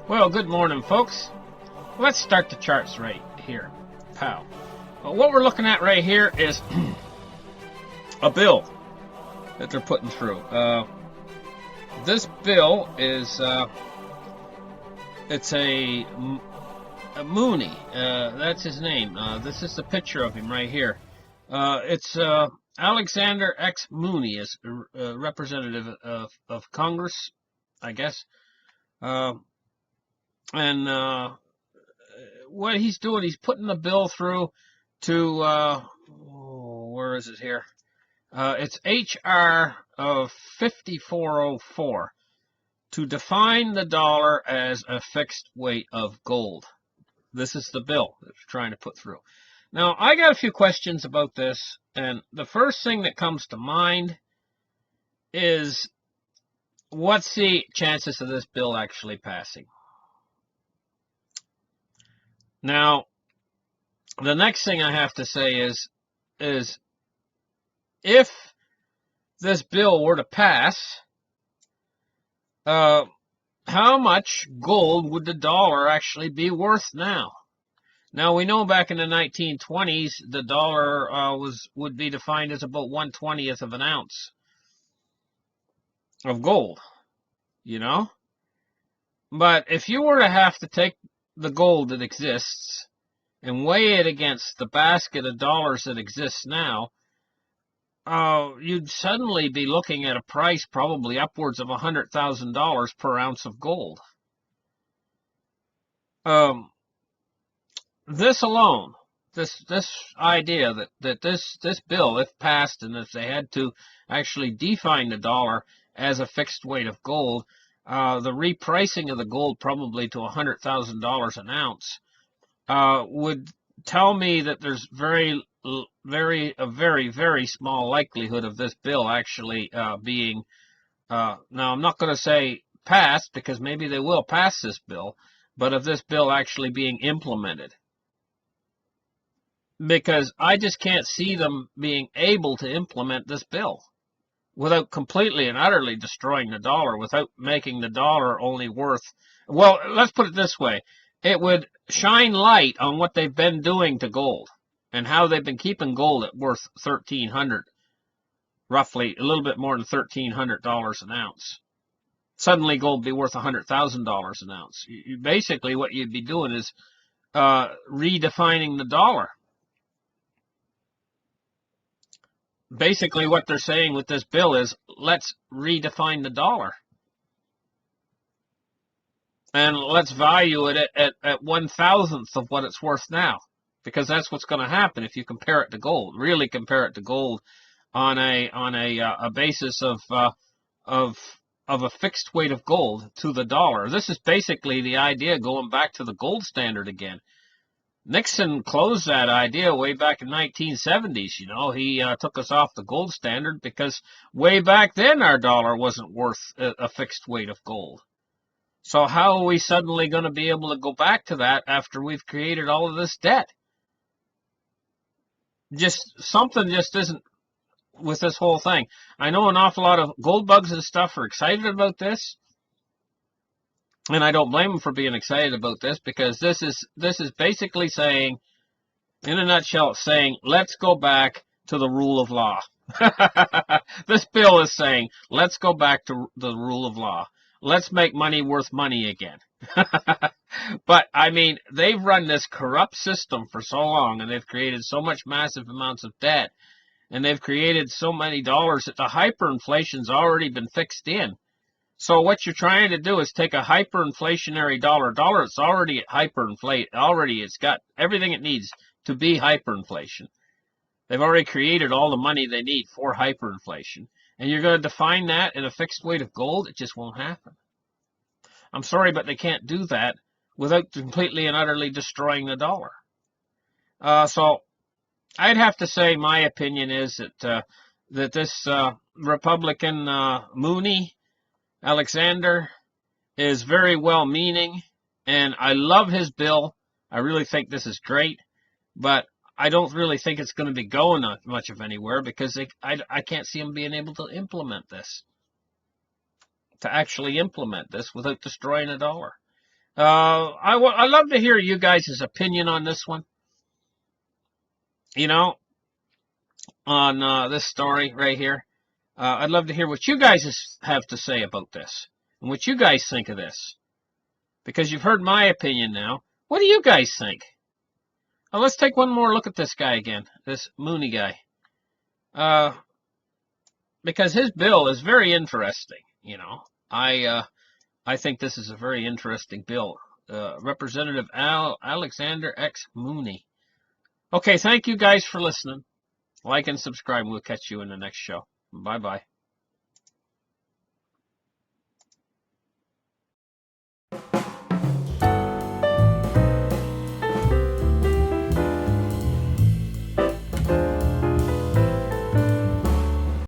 Well, good morning, folks. Let's start the charts right here, pal. What we're looking at right here is a bill that they're putting through. This bill is it's a Mooney. That's his name. This is the picture of him right here. It's Alexander X. Mooney, is a representative of Congress, I guess. And what he's doing, he's putting the bill through to, where is it here? It's H.R. of 5404 to define the dollar as a fixed weight of gold. This is the bill that they're trying to put through. Now, I got a few questions about this, and the first thing that comes to mind is, what's the chances of this bill actually passing? Now, the next thing I have to say is if this bill were to pass, how much gold would the dollar actually be worth now? Now, we know back in the 1920s, the dollar would be defined as about 1/20th of an ounce of gold, you know? But if you were to have to take the gold that exists and weigh it against the basket of dollars that exists now, you'd suddenly be looking at a price probably upwards of $100,000 per ounce of gold. This alone, this idea that this bill, if passed, and if they had to actually define the dollar as a fixed weight of gold, the repricing of the gold probably to $100,000 an ounce would tell me that there's a very small likelihood of this bill actually being, now I'm not going to say passed, because maybe they will pass this bill, but of this bill actually being implemented. Because I just can't see them being able to implement this bill without completely and utterly destroying the dollar, without making the dollar only worth, well, let's put it this way. It would shine light on what they've been doing to gold and how they've been keeping gold at worth $1,300, roughly a little bit more than $1,300 an ounce. Suddenly gold would be worth $100,000 an ounce. Basically what you'd be doing is redefining the dollar. Basically what they're saying with this bill is, let's redefine the dollar. And let's value it at 1/1000th of what it's worth now. Because that's what's going to happen if you compare it to gold. Really compare it to gold on a basis of a fixed weight of gold to the dollar. This is basically the idea going back to the gold standard again. Nixon closed that idea way back in 1970s, you know. He took us off the gold standard because way back then our dollar wasn't worth a fixed weight of gold. So how are we suddenly going to be able to go back to that after we've created all of this debt? Something just isn't with this whole thing. I know an awful lot of gold bugs and stuff are excited about this. And I don't blame them for being excited about this, because this is basically saying, in a nutshell, it's saying, let's go back to the rule of law. This bill is saying, let's go back to the rule of law. Let's make money worth money again. But, I mean, they've run this corrupt system for so long, and they've created so much massive amounts of debt, and they've created so many dollars that the hyperinflation's already been fixed in. So what you're trying to do is take a hyperinflationary dollar that's already hyperinflate, already it's got everything it needs to be hyperinflation. They've already created all the money they need for hyperinflation. And you're going to define that in a fixed weight of gold? It just won't happen. I'm sorry, but they can't do that without completely and utterly destroying the dollar. So I'd have to say my opinion is that this Republican Mooney, Alexander, is very well-meaning, and I love his bill. I really think this is great, but I don't really think it's going to be going much of anywhere, because I can't see them being able to implement this, to actually implement this without destroying a dollar. I love to hear you guys' opinion on this one. You know, on this story right here. I'd love to hear what you guys have to say about this and what you guys think of this. Because you've heard my opinion now. What do you guys think? Now let's take one more look at this guy again, this Mooney guy. Because his bill is very interesting. You know, I think this is a very interesting bill. Representative Alexander X. Mooney. Okay, thank you guys for listening. Like and subscribe. We'll catch you in the next show. Bye-bye.